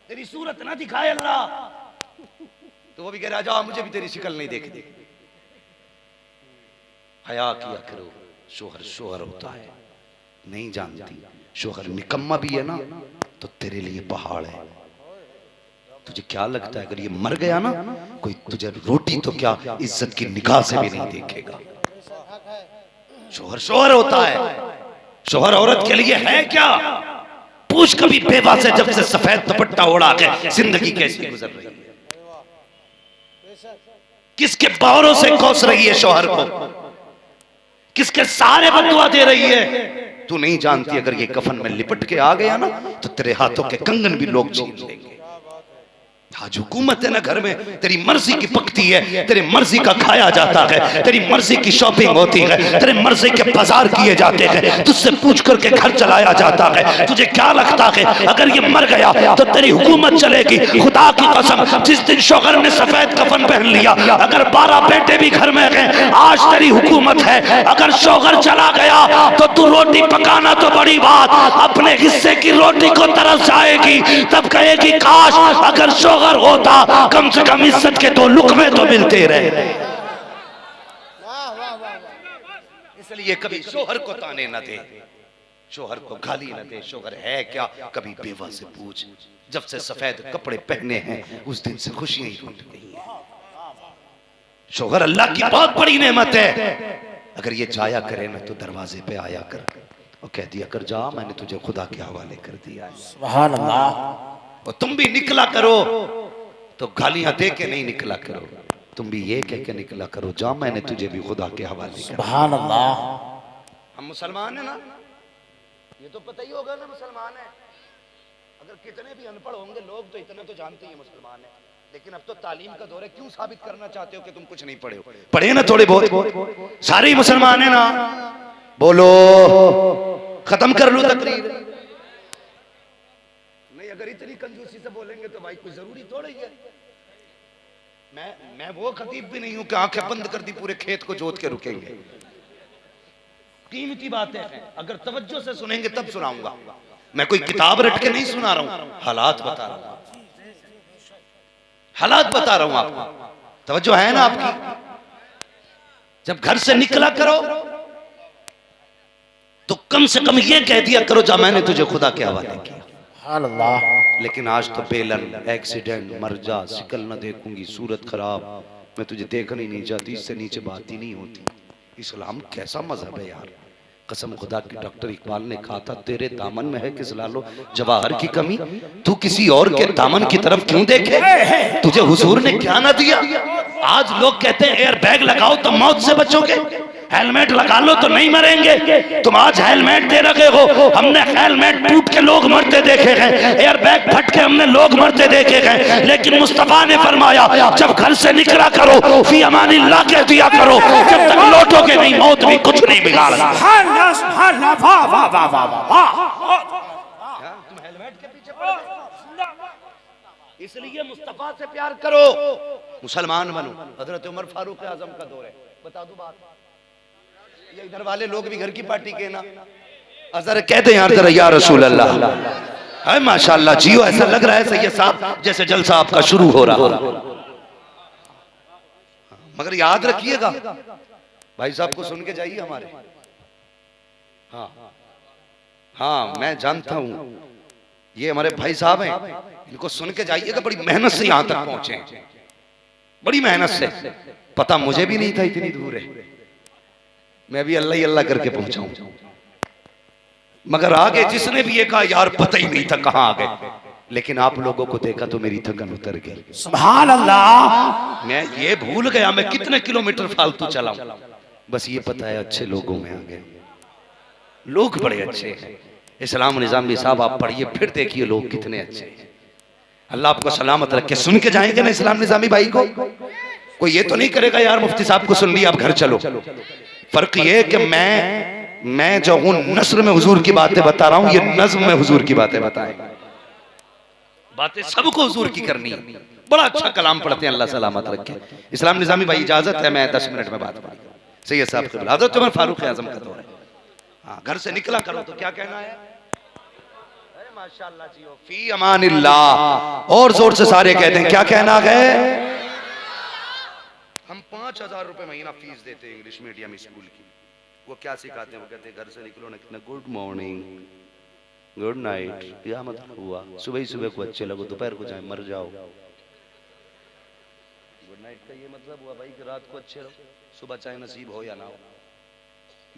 [SPEAKER 1] तेरी सूरत ना दिखाए अल्लाह, तो वो भी कह रहा जा मुझे भी तेरी शक्ल नहीं देखनी। हया किया करो, शोहर शोहर होता है, नहीं जानती। शोहर निकम्मा भी है ना तो तेरे लिए पहाड़ है। तुझे क्या लगता है अगर ये मर गया ना, कोई तुझे रोटी तो क्या इज्जत की निगाह से भी नहीं देखेगा। शोहर शोहर होता है, शोहर औरत के लिए है क्या? पूछ कभी बेवा से, जब से सफेद दुपट्टा ओढ़ा के जिंदगी कैसी गुजर रही है, किसके बावरों से कोस रही है शोहर को, किसके सहारे बदुआ दे रही है। तू नहीं जानती अगर ये कफन में लिपट के आ गया ना तो तेरे हाथों के कंगन भी लोग छीन लेंगे। आज हुकूमत है ना घर में, तेरी मर्जी की पकती है, तेरी मर्जी का खाया जाता है, तेरी मर्जी की शॉपिंग होती है, तेरे मर्जी के बाजार किए जाते हैं, तुझसे पूछ करके घर चलाया जाता है। तुझे क्या लगता है अगर ये मर गया तो तेरी हुकूमत चलेगी? खुदा की कसम, जिस दिन शोहर ने सफेद कफन पहन लिया, अगर 12 बेटे भी घर में गए, आज तेरी हुकूमत है। अगर शोहर चला गया तो तू रोटी पकाना तो बड़ी बात, अपने हिस्से की रोटी को तरस जाएगी, तब कहेगी काश अगर शोहर होता कम से कम इज्जत के 2 लुक़मे तो मिलते रहे। इसलिए कभी शोहर को ताने न दे, शोहर को गाली न दे। शोहर है क्या? कभी बेवा से पूछ, जब से सफेद कपड़े पहने हैं उस दिन से खुशियां ही लूट गई हैं। शोहर अल्लाह की बहुत बड़ी नेमत है। अगर ये जाया करे ना तो दरवाजे पे आया कर और कह दिया कर जा मैंने तुझे खुदा के हवाले कर दिया है। सुभान अल्लाह। और तुम भी निकला करो तो गालियां दे के नहीं निकला करो, तुम भी ये कह के निकला करो जा मैंने तुझे भी खुदा के हवाले कर। सुभान अल्लाह। हम मुसलमान है ना, ये तो पता ही होगा ना मुसलमान है। अगर कितने भी अनपढ़ होंगे लोग तो इतना तो जानते ही मुसलमान है, लेकिन अब तो तालीम का दौर है। क्यों साबित करना चाहते हो कि तुम कुछ नहीं पढ़े हो? पढ़े ना थोड़े बहुत, सारे ही मुसलमान है ना। बोलो खत्म कर लो तकरीर। अगर इतनी कंजूसी से बोलेंगे तो भाई कोई जरूरी थोड़ा ही है। मैं वो खतीब भी नहीं हूं कि आंखें बंद कर दी पूरे खेत को जोत के रुकेंगे। कीमती बातें हैं, अगर तवज्जो से सुनेंगे तब सुनाऊंगा। मैं कोई किताब रट के नहीं सुना रहा हूं, हालात बता रहा हूं, हालात बता रहा हूं आपको। तवज्जो है ना आपकी? जब घर से निकला करो तो कम से कम ये कह दिया करो जा मैंने तुझे खुदा के हवाले किया। लेकिन आज तो बेलन, एक्सीडेंट, मर जा, शिकल न देखूंगी, सूरत खराब, मैं तुझे देखना ही नहीं चाहती, इससे नीचे बात ही नहीं होती। इस्लाम कैसा मजहब है यार। कसम खुदा की डॉक्टर इकबाल ने कहा था तेरे दामन में है किस लालो जवाहर की कमी, तू किसी और के दामन की तरफ क्यों देखे? तुझे हुजूर ने क्या ना दिया? आज लोग कहते हैं एयर बैग लगाओ तो मौत से बचोगे, हेलमेट लगा लो तो नहीं मरेंगे। तुम आज हेलमेट दे रखे हो, हमने हेलमेट टूट के लोग मरते देखे हैं, एयर बैग फट के हमने लोग मरते देखे हैं। लेकिन मुस्तफा ने फरमाया जब घर से निकला करो फी अमानिल्लाह कह दिया करो, जब तक लौटोगे नहीं मौत भी कुछ नहीं बिगाड़ता। तुम हेलमेट के पीछे पड़े, इसलिए मुस्तफा से प्यार करो, मुसलमान बनो। हजरत उमर फारूक आजम का दौर है, बता दो बात। ये इधर वाले लोग भी घर की पार्टी के ना अजर कहते हैं यार जरा या रसूल अल्लाह है माशाल्लाह जियो, ऐसा लग रहा है सैयद साहब जैसे जलसा आपका शुरू हो रहा। मगर याद रखिएगा भाई साहब को सुन के जाइए हमारे। हाँ हाँ मैं जानता हूं ये हमारे भाई साहब हैं, इनको सुन के जाइएगा। बड़ी मेहनत से यहां तक पहुंचे, बड़ी मेहनत से। पता मुझे भी नहीं था इतनी दूर है, मैं भी अल्लाह ही अल्लाह करके पहुंचा हूं। मगर आगे जिसने भी ये कहा यार पता ही नहीं था कहां आ गए, लेकिन आप लोगों को देखा तो मेरी थकन उतर गई।
[SPEAKER 2] सुभान अल्लाह।
[SPEAKER 1] मैं ये भूल गया मैं कितने किलोमीटर फालतू चलाऊं। बस ये पता है अच्छे लोगों में आ गए, लोग बड़े अच्छे हैं। इस्लाम निजामी साहब आप पढ़िए फिर देखिए लोग कितने अच्छे हैं। अल्लाह आपको सलामत रखे। सुन के जाएंगे ना इस्लाम निजामी भाई को, कोई ये तो नहीं करेगा यार मुफ्ती साहब को सुन लिया आप घर चलो। फर्क ये कि मैं जो हूं नस्र में हुजूर की बातें बता रहा हूं, ये नज्म में हुजूर की बातें बताएगा। बातें सबको हुजूर की करनी है। बड़ा अच्छा कलाम पढ़ते हैं, अल्लाह सलामत रखे। इस्लाम निजामी भाई इजाजत है मैं 10 मिनट में बात करूंगा। सैयद साहब के हज़रत उमर फारूक आज़म का दौर है। हाँ, घर से निकला करो तो क्या कहना है? अरे माशाअल्लाह जी, फी अमानिल्लाह। और जोर से सारे कहते हैं क्या कहना है? हम 5000 रुपए महीना फीस देते हैं इंग्लिश मीडियम स्कूल की। वो क्या सिखाते हैं? वो कहते हैं घर से निकलो ना कितना गुड मॉर्निंग, गुड नाइट, क्या मतलब हुआ? सुबह ही सुबह को अच्छे लगो, दोपहर को जाए मर जाओ। गुड नाइट का ये मतलब हुआ भाई कि रात को अच्छे रहो, सुबह चाहे नसीब हो या ना हो।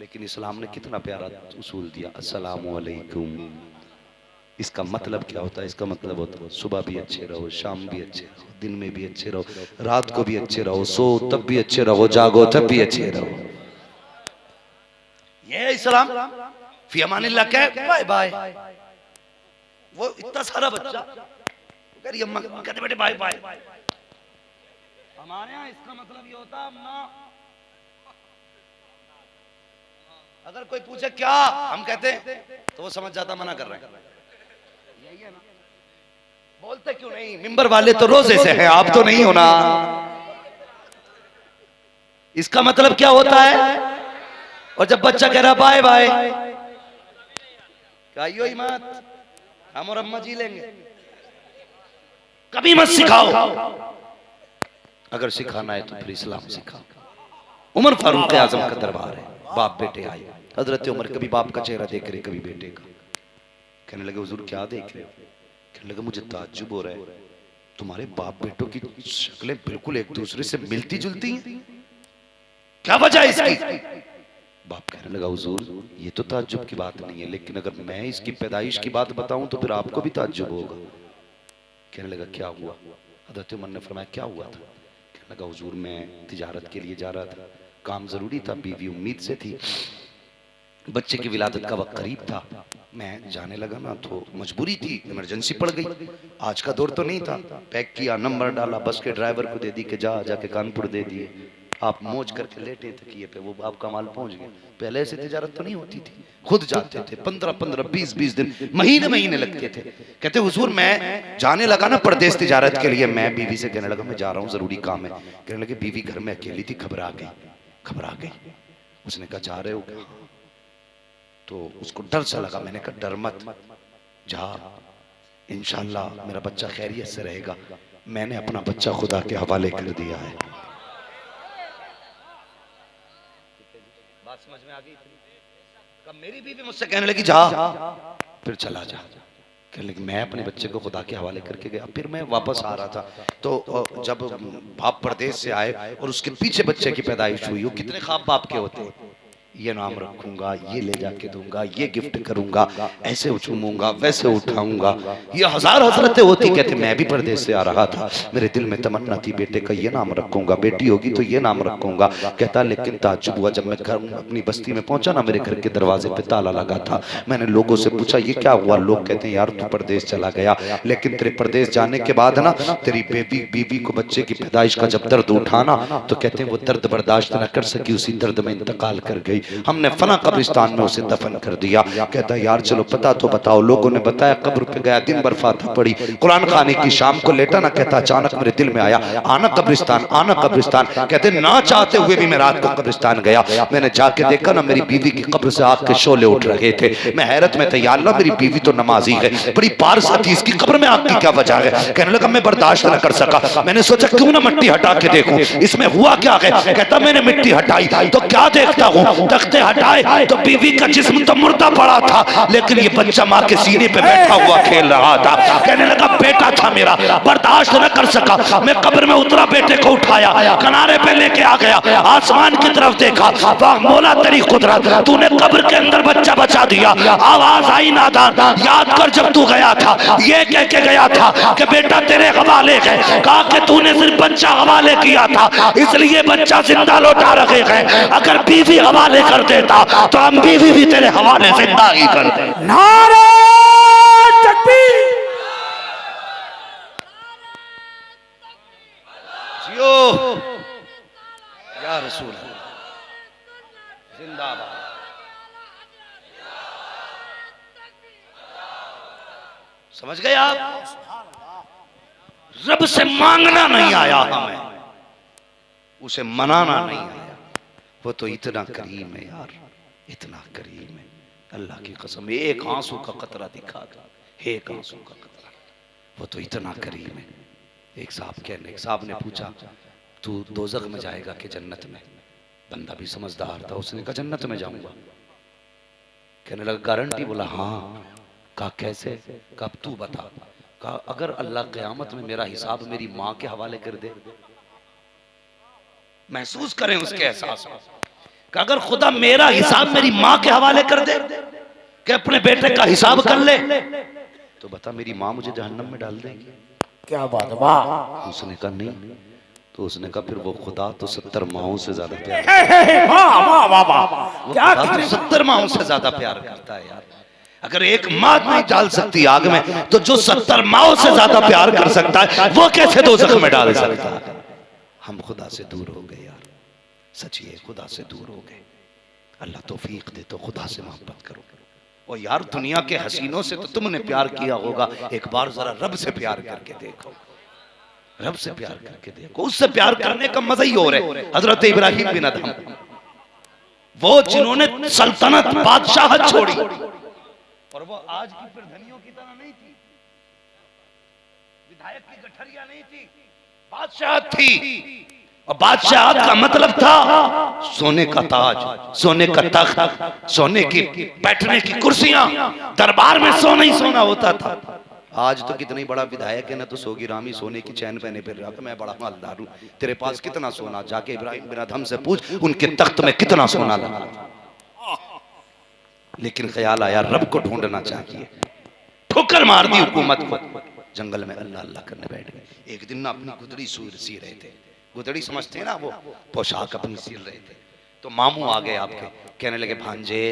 [SPEAKER 1] लेकिन इस्लाम ने कितना प्यारा उसूल दिया, अस्सलामु अलैकुम। इसका मतलब क्या होता है? इसका मतलब होता है सुबह भी अच्छे रहो, शाम भी अच्छे रहो, दिन में भी अच्छे रहो, रात को भी अच्छे रहो, सो तब भी अच्छे रहो, जागो तब भी अच्छे रहो। ये इस्लाम फी अमानिल्लाह क्या है? Bye bye. वो इतना सारा बच्चा कह अम्मा कहते बेटे बाय बाय। हमारे यहाँ इसका मतलब ये होता अम्मा। अगर कोई पूछे क्या हम कहते हैं तो वो समझ जाता मना कर रहे हैं। यही है ना? बोलते क्यों नहीं? मिंबर वाले तो रोजे से हैं, आप तो नहीं हो ना। इसका मतलब क्या होता है? और जब बच्चा कह रहा बाय बाय, कहियो ही मत, हम और अम्मा जी लेंगे। कभी मत सिखाओ। अगर सिखाना है तो फिर इस्लाम सिखाओ। उमर फारूक आजम का दरबार है, बाप बेटे आए। हजरत उमर कभी बाप का चेहरा देख रहे, कभी बेटे का। कहने लगे हुजूर क्या देख रहे हो? कहने लगे मुझे ताज्जुब हो रहा है, तुम्हारे बाप बेटों की शक्लें बिल्कुल एक दूसरे से मिलती जुलती हैं, क्या वजह है इसकी? बाप कहने लगा हुजूर ये तो ताज्जुब की बात नहीं है, लेकिन अगर मैं इसकी पैदाइश की बात बताऊं तो फिर आपको भी ताज्जुब होगा। कहने लगा क्या हुआ? हजरत उमर ने फरमाया क्या हुआ था? कहने लगा हुजूर मैं तिजारत के लिए जा रहा था, काम जरूरी था, बीवी उम्मीद से थी, बच्चे की विलादत का वक्त करीब था, मैं जाने लगा ना तो मजबूरी थी, इमरजेंसी पड़ गई। आज का दौर तो नहीं था, पैक किया, नंबर डाला, बस के ड्राइवर को दे दी कि जाके कानपुर दे दिए, आप मौज करके लेटे तकिए पे, वो आपका माल पहुंच गया। पहले से तिजारत तो नहीं होती थी, खुद जाते थे, 15-15, 20-20 दिन, महीने लगते थे। कहते हुजूर मैं जाने लगा ना परदेश तिजारत के लिए, मैं बीवी से कहने लगा मैं जा रहा हूँ, जरूरी काम है। कहने लगे बीवी घर में अकेली थी, घबरा गई। उसने कहा जा रहे हो? तो उसको डर सा लगा। मैंने कहा डर मत, जा, इंशाल्लाह मेरा बच्चा खैरियत से रहेगा। मैंने अपना बच्चा खुदा के हवाले कर दिया है। बात समझ में आ गई? कब मेरी बीवी मुझसे कहने लगी जा, फिर चला जा। कहने लगी मैं अपने बच्चे को खुदा के हवाले करके गया। फिर मैं वापस आ रहा था तो जब बाप परदेश से आए और उसके पीछे बच्चे की पैदाइश हुई, वो कितने ख्वाब बाप के होते हैं, ये नाम रखूंगा, ये ले जाके दूंगा, ये गिफ्ट करूंगा, ऐसे उछूमूंगा, वैसे उठाऊंगा, ये हजार हजरतें होती। कहते मैं भी परदेश से आ रहा था, मेरे दिल में तमन्ना थी बेटे का ये नाम रखूंगा, बेटी होगी तो ये नाम रखूंगा। कहता लेकिन ताज्जुब हुआ जब मैं घर अपनी बस्ती में पहुंचा ना, मेरे घर के दरवाजे पे ताला लगा था। मैंने लोगों से पूछा ये क्या हुआ? लोग कहते हैं यार तू परदेश चला गया, लेकिन तेरे परदेश जाने के बाद ना तेरी बीवी को बच्चे की पैदाइश का जब दर्द उठाना तो कहते हैं वो दर्द बर्दाश्त न कर सकी, उसी दर्द में इंतकाल कर गई। हमने फना कब्रिस्तान में उसे दफन कर दिया। कहता यार चलो पता तो बताओ। लोगों ने बताया, कब्र पे गया, दिन भर फातिहा पड़ी, कुरान खाने की, शाम को लेटा ना, कहता अचानक मेरे दिल में आया आना कब्रिस्तान, आना कब्रिस्तान। कहते ना चाहते हुए भी मैं रात को कब्रिस्तान गया। मैंने जाके देखा ना मेरी बीवी की कब्र से आग के शोले उठ रहे थे। मैं हैरत में था, या अल्लाह मेरी बीवी तो नमाजी है, बड़ी पारसा थी, इसकी कब्र में आग की क्या वजह है? कहने लगा मैं बर्दाश्त न कर सका, मैंने सोचा क्यों ना मिट्टी हटा के देखूं इसमें हुआ क्या है। कहता मैंने मिट्टी हटाई तो क्या देखता हूँ, तख्ते हटाए तो बीवी का जिस्म तो मुर्दा पड़ा था, लेकिन ये बच्चा माँ के सीने पे बैठा हुआ खेल रहा था। कहने लगा बेटा था मेरा, बर्दाश्त न कर सका, मैं कब्र में उतरा, बेटे को उठाया, किनारे पे लेके आ गया, आसमान की तरफ देखा, वाह मौला तेरी कुदरत, तूने कब्र के अंदर बच्चा बचा दिया। आवाज आई नादान, याद कर जब तू गया था ये कह के गया था कि बेटा तेरे हवाले है, कहा कि तूने सिर्फ बच्चा हवाले किया था इसलिए बच्चा जिंदा लौटा रखे हैं, अगर बीवी हवाले कर देता तो हम बीवी भी तेरे हवाले जिंदा ही कर दे।
[SPEAKER 2] नारे तकबीर।
[SPEAKER 1] जियो या रसूल जिंदाबाद। समझ गए आप? रब से मांगना नहीं आया हमें, उसे मनाना नहीं आया। वो तो इतना करीम है यार, इतना करीम है, अल्लाह की कसम। एक आंसू का कतरा दिखा था, एक आंसू का कतरा, वो तो इतना करीम है। एक साहब ने पूछा तू दोज़ख में जाएगा कि जन्नत में? बंदा भी समझदार था, उसने कहा जन्नत में जाऊंगा। कहने लगा गारंटी? बोला हाँ। कहा कैसे? कब तू बता। कहा अगर अल्लाह क़यामत में मेरा हिसाब मेरी माँ के हवाले कर दे, महसूस करें उसके एहसास को, कि अगर खुदा मेरा हिसाब मेरी माँ के हवाले कर दे कि अपने बेटे का हिसाब कर ले, तो बता मेरी माँ मुझे जहन्नम में डाल देगी।
[SPEAKER 2] क्या बात है, वाह।
[SPEAKER 1] उसने कहा नहीं। तो उसने कहा फिर वो खुदा तो 70 माओं से ज्यादा प्यार, क्या 70 माओं से ज्यादा प्यार करता है यार। अगर एक माँ नहीं डाल सकती आग में, तो जो 70 माओं से ज्यादा प्यार कर सकता है वो कैसे दोज़ख में डाल सकता है? हम खुदा से दूर हो गए यार, सचिए खुदा से दूर हो गए। अल्लाह तौफीक दे तो खुदा से मोहब्बत करो। और यार दुनिया के हसीनों से तो तुमने प्यार किया होगा, एक बार जरा रब से प्यार करके देखो, रब से प्यार करके देखो। उससे प्यार करने का मजा ही हो रहा है। हजरत इब्राहिम बिन अदहम, वो जिन्होंने सल्तनत बादशाहत छोड़ी, और वो आज की प्रधानियों की तरह नहीं थी, विधायक की गठरिया नहीं थी, बादशाहत थी। और बादशाहत का मतलब था सोने का ताज, सोने का तख्त, सोने की बैठने की कुर्सियां, दरबार में सोना ही सोना होता था। आज तो कितनी बड़ा विधायक है ना, तो सोगी रामी सोने की चैन पहने फिर रहा, मैं बड़ा मालदार हूं, तेरे पास कितना सोना? जाके इब्राहिम बिन अदहम से पूछ उनके तख्त में कितना सोना लगा। लेकिन ख्याल आया रब को ढूंढना चाहिए, ठोकर मार दी हुकूमत को, जंगल में अल्लाह अल्लाह करने बैठ गए। एक दिन ना अपनी गुदड़ी सी रहे थे, गुदड़ी समझते ना, वो पोशाक अपनी सिल रहे थे, तो मामू आ गए आपके, कहने लगे भांजे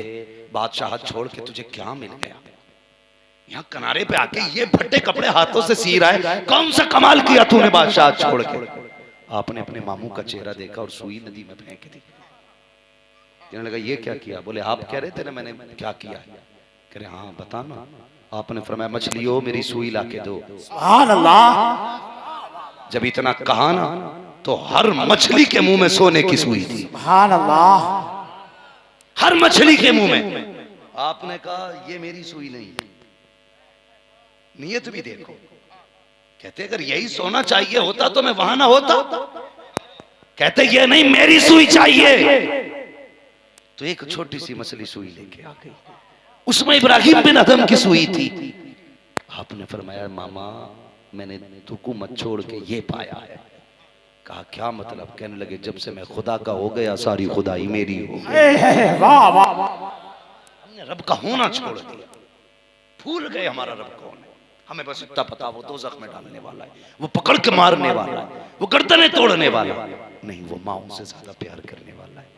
[SPEAKER 1] बादशाहत छोड़ के तुझे क्या मिल गया? यहाँ किनारे पे आके ये फटे कपड़े हाथों से सी रहा है, कौन सा कमाल किया तूने बादशाहत छोड़ के? आपने अपने मामू का चेहरा देखा और सुई नदी में फेंक दी। कहने लगा ये क्या किया? बोले आप कह रहे थे ना मैंने क्या किया है? कह रहे हाँ बता ना। आपने फरमाया मछलियों मेरी सुई ला के दो।
[SPEAKER 2] सुभान अल्लाह।
[SPEAKER 1] जब इतना कहा ना, तो हर मछली के मुंह में सोने की सुई थी।
[SPEAKER 2] सुभान अल्लाह।
[SPEAKER 1] हर मछली के मुंह में। आपने कहा ये मेरी सुई नहीं है, नियत भी देखो। कहते अगर यही सोना चाहिए होता तो मैं वहां ना होता। कहते ये नहीं मेरी सुई चाहिए। तो एक छोटी सी मछली सुई लेके आ गई, उसमें इब्राहिम बिन अदहम की सुई थी। आपने फरमाया मामा मैंने तुको मत छोड़ के ये पाया है। कहा क्या मतलब? कहने लगे जब से मैं खुदा का हो गया सारी खुदाई मेरी हो गई।
[SPEAKER 2] वाह वाह वाह।
[SPEAKER 1] हमने रब का होना छोड़ दिया, भूल गए हमारा रब कौन है। हमें बस इतना पता वो दोज़ख में डालने वाला है, वो पकड़ के मारने वाला है, वो गर्दनें तोड़ने वाला नहीं, वो माओं से ज्यादा प्यार करने वाला है।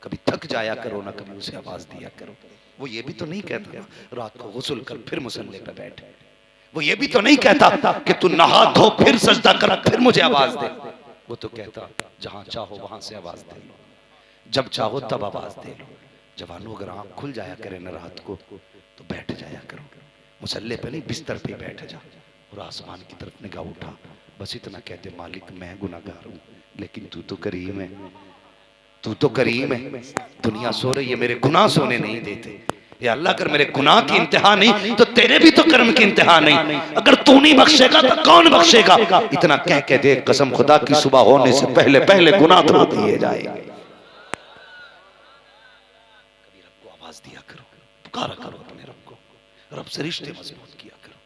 [SPEAKER 1] कभी थक जाया करो ना, कभी उसे आवाज दिया करो। वो ये भी तो नहीं कहता रात को गुस्ल कर फिर मुसल्ले पे बैठ, वो ये भी तो नहीं कहता कि तू नहा धो फिर सजदा कर फिर मुझे आवाज दे। वो तो कहता जहां चाहो वहां से आवाज दे लो, जब चाहो तब आवाज दे लो। जवानों अगर आंख खुल जाया करे ना रात को तो बैठ जाया करो, मुसल्ले पे नहीं बिस्तर पे बैठ जा और आसमान की तरफ निगाह उठा, बस इतना कहते मालिक मैं गुनाहगार हूँ लेकिन तू तो करीम है, तू तो करीम है। दुनिया सो रही है मेरे गुनाह सोने नहीं देते। या अल्लाह अगर मेरे गुनाह की इंतहा नहीं तो तेरे भी तो कर्म की इंतहा नहीं। अगर तू नहीं बख्शेगा तो कौन बख्शेगा? इतना कह के दे कसम खुदा की सुबह होने से पहले पहले गुनाह धो दिए जाएंगे। आवाज दिया करो, पुकारा करो अपने रब को, रब से रिश्ते मजबूत किया करो।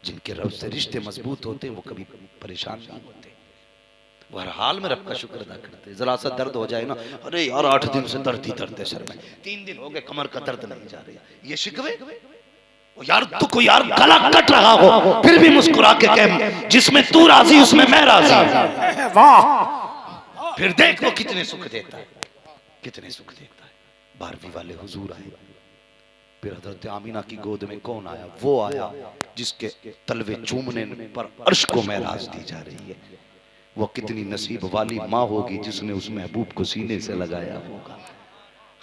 [SPEAKER 1] जिनके रब से रिश्ते मजबूत होते वो कभी परेशान नहीं होते, वो हर हाल में रब का शुक्र अदा करते। जरा सा दर्द हो जाए ना, अरे यार 8 दिन से दर्द ही दर्द है सर में, 3 दिन हो गए कमर का दर्द नहीं जा रहा, ये शिकवे। यार तू को यार गला कट रहा हो फिर भी मुस्कुरा के कह, जिसमें तू राजी उसमें मैं राजी। वाह, फिर देख वो कितने सुख देता है, कितने सुख देता है। 12वीं वाले हुजूर आए, फिर हजरत आमीना की गोद में कौन आया? वो आया जिसके तलवे चूमने पर अर्श को महराज दी जा रही है। वो कितनी नसीब वाली माँ होगी जिसने उस महबूब को सीने से लगाया होगा।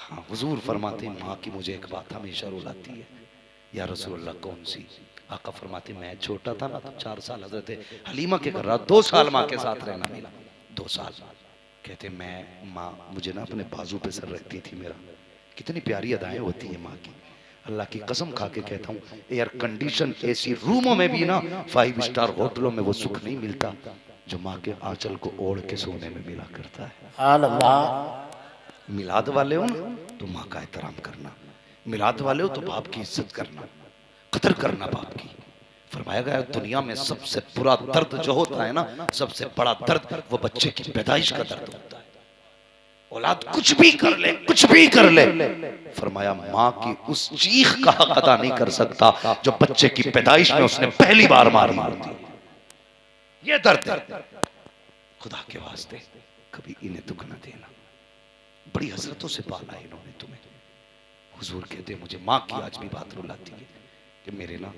[SPEAKER 1] हाँ, हुजूर फरमाते माँ की मुझे एक बात हमेशा रुलाती है, या रसूलुल्लाह कौन सी? आका फरमाते मैं छोटा था ना तो 4 साल हजरत हलीमा के घर रहा, 2 साल माँ के साथ रहना मिला, 2 साल। कहते मैं माँ मुझे ना अपने बाजू पे सर रखती थी मेरा। कितनी प्यारी अदाएं होती है माँ की। अल्लाह की कसम खा के कहता हूँ, एयर कंडीशन एसी रूमों में भी ना 5 स्टार होटलों में वो सुख नहीं मिलता जो माँ के आंचल को ओढ़ के सोने में मिला करता है। मिलाद वाले हो ना तो माँ का एहतराम करना, मिलाद वाले हो तो बाप की इज्जत करना, कदर करना बाप की। फरमाया गया दुनिया में सबसे बुरा दर्द जो होता है ना, सबसे बड़ा दर्द वो बच्चे की पैदाइश का दर्द होता है। औलाद कुछ भी कर ले, कुछ भी कर ले, फरमाया माँ की उस चीख का हक अदा नहीं कर सकता जो बच्चे की पैदाइश में उसने पहली बार मारी होती। ये दर्द है। खुदा के वास्ते कभी इन्हें दुख न देना, बड़ी हजरतों से पाला है इन्होंने तुम्हें। हुजूर कहते मुझे माँ की आज भी बात रुलाती है कि मेरे ना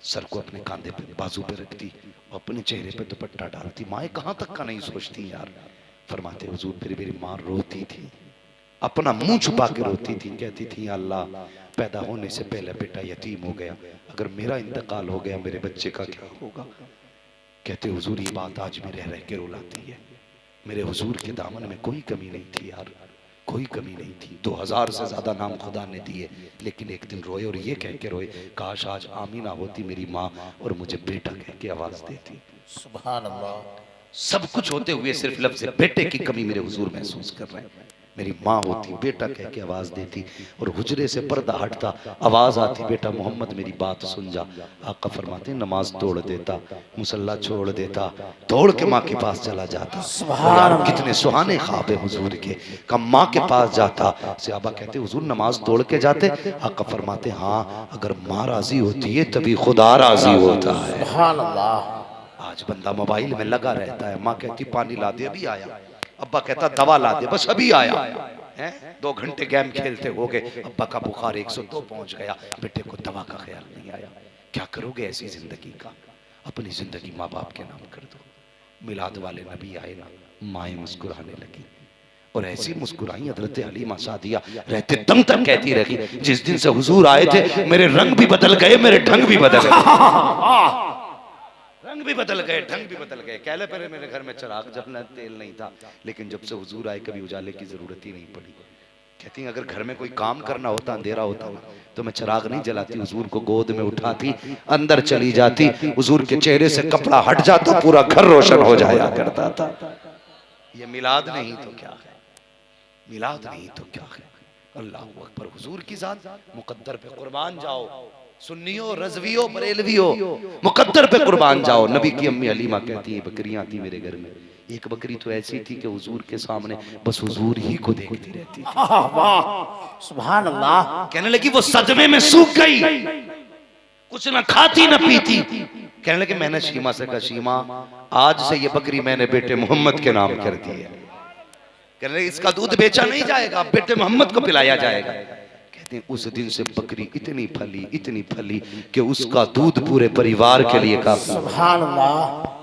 [SPEAKER 1] सर को अपने कांधे पे बाजू पे रखती, अपने चेहरे पे दुपट्टा डालती। माँ कहाँ तक का नहीं सोचती यार। फरमाते हुजूर फिर मेरी माँ रोती थी, अपना मुंह छुपा के रोती थी, कहती थी अल्लाह पैदा होने से पहले बेटा यतीम हो गया, अगर मेरा इंतकाल हो गया मेरे बच्चे का क्या होगा। कहते हुजूर ये बात आज भी रह रह के रुलाती है। मेरे हुजूर के दामन में कोई कमी नहीं थी यार, कोई कमी नहीं थी। 2000 से ज्यादा नाम खुदा ने दिए, लेकिन एक दिन रोए और ये कह के रोए, काश आज आमीना होती मेरी माँ और मुझे बेटा कह के आवाज देती। सुभान अल्लाह। सब कुछ होते हुए सिर्फ लफ्ज़ बेटे की कमी मेरे हुजूर महसूस कर रहे हैं। मेरी माँ होती बेटा कह के आवाज देती और हुजरे से पर्दा हटता, आवाज आती बेटा मोहम्मद मेरी बात सुन जा। आका फरमाते नमाज तोड़ देता, मुसल्ला छोड़ देता, दौड़ के माँ के पास चला जाता। यार कितने सुहाने ख्वाब है हुजूर के। कब माँ के पास जाता, सहाबा कहते हुजूर नमाज तोड़ के जाते? आका फरमाते हाँ, अगर माँ राजी होती है तभी खुदा राजी होता है। सुभान अल्लाह। आज बंदा मोबाइल में लगा रहता है, माँ कहती पानी ला दे अभी आया, अब्बा कहता दवा ला दे बस अभी आया है। 2 घंटे गेम खेलते हो गए, अब्बा का बुखार 102 पहुंच गया, बेटे को दवा का ख्याल नहीं आया। क्या करोगे ऐसी जिंदगी का? अपनी जिंदगी माँ बाप के नाम कर दो। मिलाद वाले नबी आए ना, माएँ मुस्कुराने लगी और ऐसी मुस्कुराई हजरत हलीमा सादिया रहते दम तक कहती रही, जिस दिन से हुजूर आए थे मेरे रंग भी बदल गए, मेरे ढंग भी बदल गए। रंग भी बदल गए, ढंग भी बदल गए। कहले पहले मेरे घर में चिराग जलना तेल नहीं था, लेकिन जब से हुजूर आए कभी उजाले की जरूरत ही नहीं पड़ी। कहती अगर घर में कोई काम करना होता, अंधेरा होता ना, तो मैं चिराग नहीं जलाती, हुजूर को गोद में उठाती, अंदर चली जाती, हुजूर के चेहरे से कपड़ा हट जाता, पूरा घर रोशन हो जाया करता था। ये मिलाद नहीं तो क्या है, मिलाद नहीं तो क्या है। अल्लाह अकबर। हुजूर की जात मुकद्दर पे कुर्बान जाओ, सुन्नियो रज़वियो बरेलवियो मुकद्दर पे कुर्बान जाओ। नबी की अम्मी हलीमा कहती है बकरियां थी मेरे घर में, एक बकरी तो ऐसी थी कि हुजूर के सामने बस हुजूर ही को देखती रहती थी। वाह सुभान अल्लाह। कहने लगी वो सदमे में सूख गई, कुछ ना खाती ना पीती। कहने लगे मैंने शीमा से कहा शीमा आज से ये बकरी मैंने बेटे मोहम्मद के नाम कर दी है। कहने लगे इसका दूध बेचा नहीं जाएगा, बेटे मोहम्मद को पिलाया जाएगा। उस दिन से बकरी इतनी फली कि उसका दूध पूरे परिवार के लिए काफी। सुभान अल्लाह।